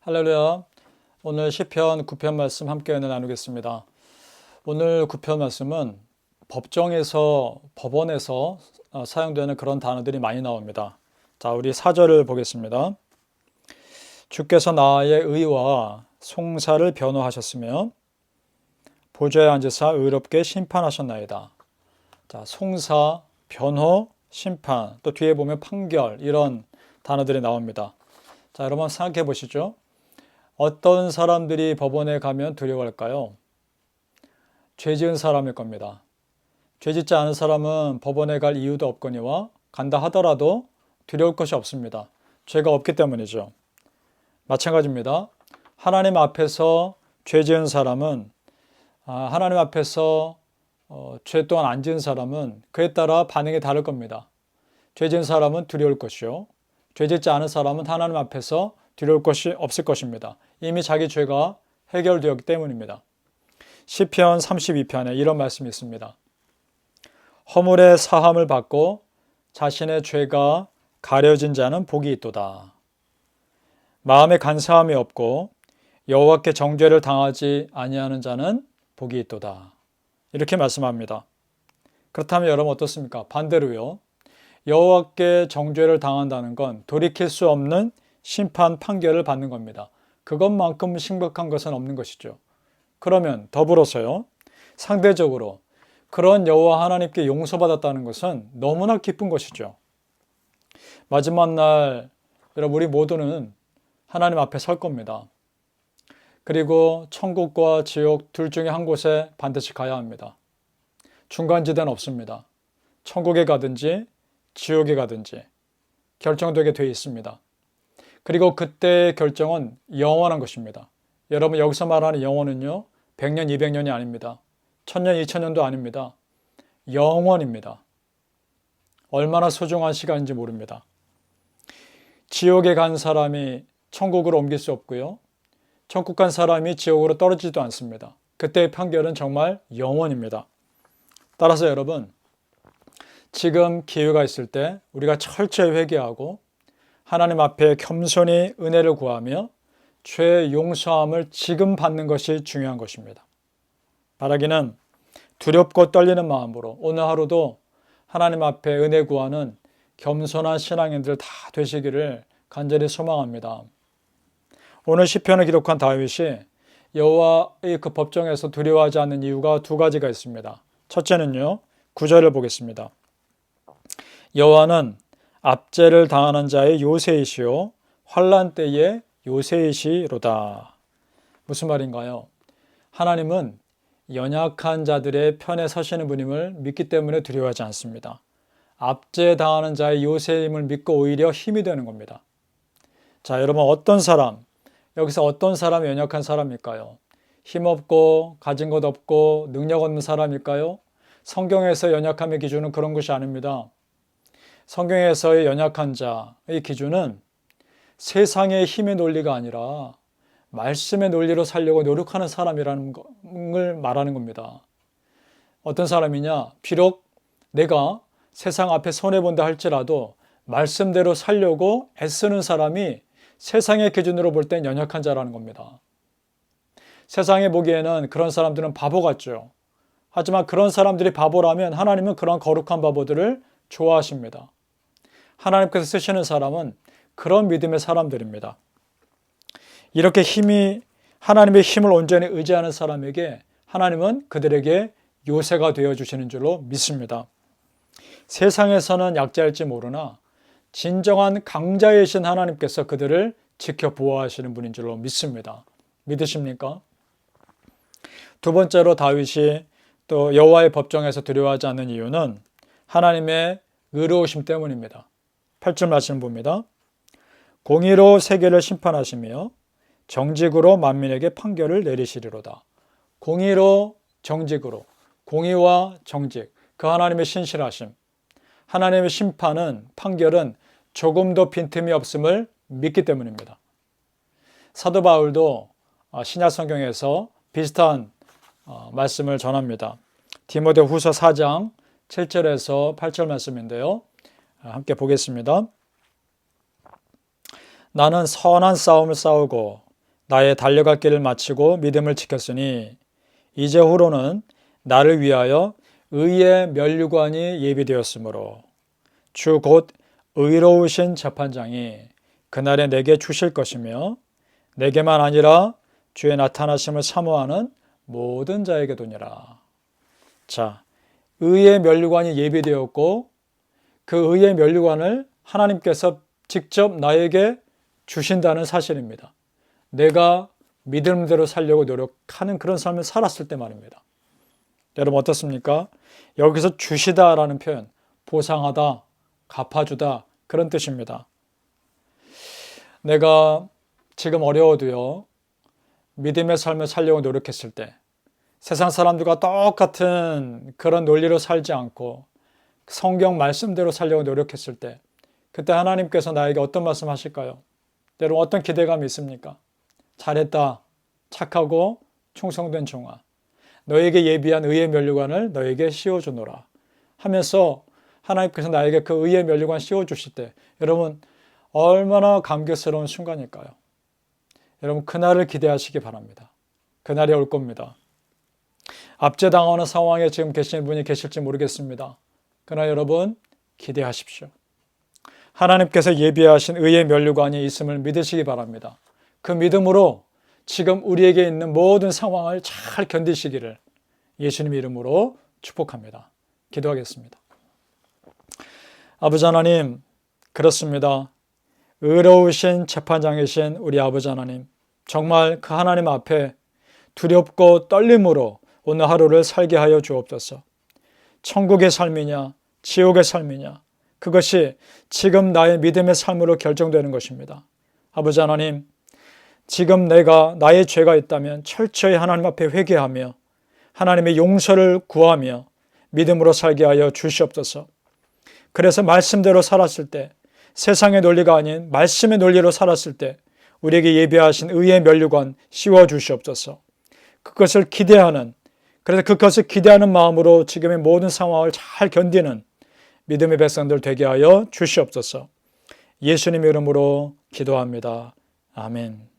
할렐루야. 오늘 시편 9편 말씀 함께 나누겠습니다. 오늘 9편 말씀은 법정에서, 법원에서 사용되는 그런 단어들이 많이 나옵니다. 자, 우리 4절을 보겠습니다. 주께서 나의 의와 송사를 변호하셨으며 보좌에 앉으사 의롭게 심판하셨나이다. 자, 송사, 변호, 심판, 또 뒤에 보면 판결, 이런 단어들이 나옵니다. 자, 여러분 생각해 보시죠. 어떤 사람들이 법원에 가면 두려워할까요? 죄 지은 사람일 겁니다. 죄 짓지 않은 사람은 법원에 갈 이유도 없거니와 간다 하더라도 두려울 것이 없습니다. 죄가 없기 때문이죠. 마찬가지입니다. 하나님 앞에서 죄 지은 사람은 하나님 앞에서 죄 또한 안 지은 사람은 그에 따라 반응이 다를 겁니다. 죄 지은 사람은 두려울 것이요. 죄 짓지 않은 사람은 하나님 앞에서 두려울 것이 없을 것입니다. 이미 자기 죄가 해결되었기 때문입니다. 시편 32편에 이런 말씀이 있습니다. 허물의 사함을 받고 자신의 죄가 가려진 자는 복이 있도다. 마음에 간사함이 없고 여호와께 정죄를 당하지 아니하는 자는 복이 있도다. 이렇게 말씀합니다. 그렇다면 여러분 어떻습니까? 반대로요. 여호와께 정죄를 당한다는 건 돌이킬 수 없는 심판 판결을 받는 겁니다. 그것만큼 심각한 것은 없는 것이죠. 그러면 더불어서요. 상대적으로 그런 여호와 하나님께 용서받았다는 것은 너무나 기쁜 것이죠. 마지막 날 여러분 우리 모두는 하나님 앞에 설 겁니다. 그리고 천국과 지옥 둘 중에 한 곳에 반드시 가야 합니다. 중간지대는 없습니다. 천국에 가든지 지옥에 가든지 결정되게 되어 있습니다. 그리고 그때의 결정은 영원한 것입니다. 여러분 여기서 말하는 영원은요 100년, 200년이 아닙니다. 1000년, 2000년도 아닙니다. 영원입니다. 얼마나 소중한 시간인지 모릅니다. 지옥에 간 사람이 천국으로 옮길 수 없고요. 천국 간 사람이 지옥으로 떨어지지도 않습니다. 그때의 판결은 정말 영원입니다. 따라서 여러분 지금 기회가 있을 때 우리가 철저히 회개하고 하나님 앞에 겸손히 은혜를 구하며 죄 용서함을 지금 받는 것이 중요한 것입니다. 바라기는 두렵고 떨리는 마음으로 오늘 하루도 하나님 앞에 은혜 구하는 겸손한 신앙인들 다 되시기를 간절히 소망합니다. 오늘 시편을 기록한 다윗이 여호와의 그 법정에서 두려워하지 않는 이유가 두 가지가 있습니다. 첫째는요, 9절을 보겠습니다. 여호와는 압제를 당하는 자의 요새이시요 환난 때의 요새이시로다. 무슨 말인가요? 하나님은 연약한 자들의 편에 서시는 분임을 믿기 때문에 두려워하지 않습니다. 압제당하는 자의 요새임을 믿고 오히려 힘이 되는 겁니다. 자, 여러분 어떤 사람, 여기서 어떤 사람이 연약한 사람일까요? 힘없고 가진 것 없고 능력 없는 사람일까요? 성경에서 연약함의 기준은 그런 것이 아닙니다. 성경에서의 연약한 자의 기준은 세상의 힘의 논리가 아니라 말씀의 논리로 살려고 노력하는 사람이라는 걸 말하는 겁니다. 어떤 사람이냐? 비록 내가 세상 앞에 손해본다 할지라도 말씀대로 살려고 애쓰는 사람이 세상의 기준으로 볼 땐 연약한 자라는 겁니다. 세상에 보기에는 그런 사람들은 바보 같죠. 하지만 그런 사람들이 바보라면 하나님은 그런 거룩한 바보들을 좋아하십니다. 하나님께서 쓰시는 사람은 그런 믿음의 사람들입니다. 이렇게 하나님의 힘을 온전히 의지하는 사람에게 하나님은 그들에게 요새가 되어주시는 줄로 믿습니다. 세상에서는 약자일지 모르나 진정한 강자이신 하나님께서 그들을 지켜 보호하시는 분인 줄로 믿습니다. 믿으십니까? 두 번째로 다윗이 또 여호와의 법정에서 두려워하지 않는 이유는 하나님의 의로우심 때문입니다. 8절 말씀 봅니다. 공의로 세계를 심판하시며 정직으로 만민에게 판결을 내리시리로다. 공의로 정직으로, 공의와 정직, 그 하나님의 신실하심, 하나님의 심판은, 판결은 조금도 빈틈이 없음을 믿기 때문입니다. 사도 바울도 신약 성경에서 비슷한 말씀을 전합니다. 디모데후서 4장 7절에서 8절 말씀인데요. 함께 보겠습니다. 나는 선한 싸움을 싸우고 나의 달려갈 길을 마치고 믿음을 지켰으니 이제 후로는 나를 위하여 의의 면류관이 예비되었으므로 주 곧 의로우신 재판장이 그날에 내게 주실 것이며 내게만 아니라 주의 나타나심을 사모하는 모든 자에게도니라. 자, 의의 면류관이 예비되었고 그 의의 면류관을 하나님께서 직접 나에게 주신다는 사실입니다. 내가 믿음대로 살려고 노력하는 그런 삶을 살았을 때 말입니다. 여러분 어떻습니까? 여기서 주시다라는 표현, 보상하다, 갚아주다 그런 뜻입니다. 내가 지금 어려워도요, 믿음의 삶을 살려고 노력했을 때 세상 사람들과 똑같은 그런 논리로 살지 않고 성경 말씀대로 살려고 노력했을 때 그때 하나님께서 나에게 어떤 말씀 하실까요? 여러분 어떤 기대감이 있습니까? 잘했다, 착하고 충성된 종아, 너에게 예비한 의의 면류관을 너에게 씌워주노라 하면서 하나님께서 나에게 그 의의 면류관 씌워주실 때 여러분 얼마나 감격스러운 순간일까요? 여러분 그날을 기대하시기 바랍니다. 그날이 올 겁니다. 압제당하는 상황에 지금 계신 분이 계실지 모르겠습니다. 그러나 여러분 기대하십시오. 하나님께서 예비하신 의의 면류관이 있음을 믿으시기 바랍니다. 그 믿음으로 지금 우리에게 있는 모든 상황을 잘 견디시기를 예수님 이름으로 축복합니다. 기도하겠습니다. 아버지 하나님, 그렇습니다. 의로우신 재판장이신 우리 아버지 하나님, 정말 그 하나님 앞에 두렵고 떨림으로 오늘 하루를 살게 하여 주옵소서. 천국의 삶이냐 지옥의 삶이냐, 그것이 지금 나의 믿음의 삶으로 결정되는 것입니다. 아버지 하나님, 지금 내가 나의 죄가 있다면 철저히 하나님 앞에 회개하며 하나님의 용서를 구하며 믿음으로 살게 하여 주시옵소서. 그래서 말씀대로 살았을 때, 세상의 논리가 아닌 말씀의 논리로 살았을 때 우리에게 예비하신 의의 면류관 씌워 주시옵소서. 그것을 기대하는, 그래서 그것을 기대하는 마음으로 지금의 모든 상황을 잘 견디는 믿음의 백성들 되게 하여 주시옵소서. 예수님 이름으로 기도합니다. 아멘.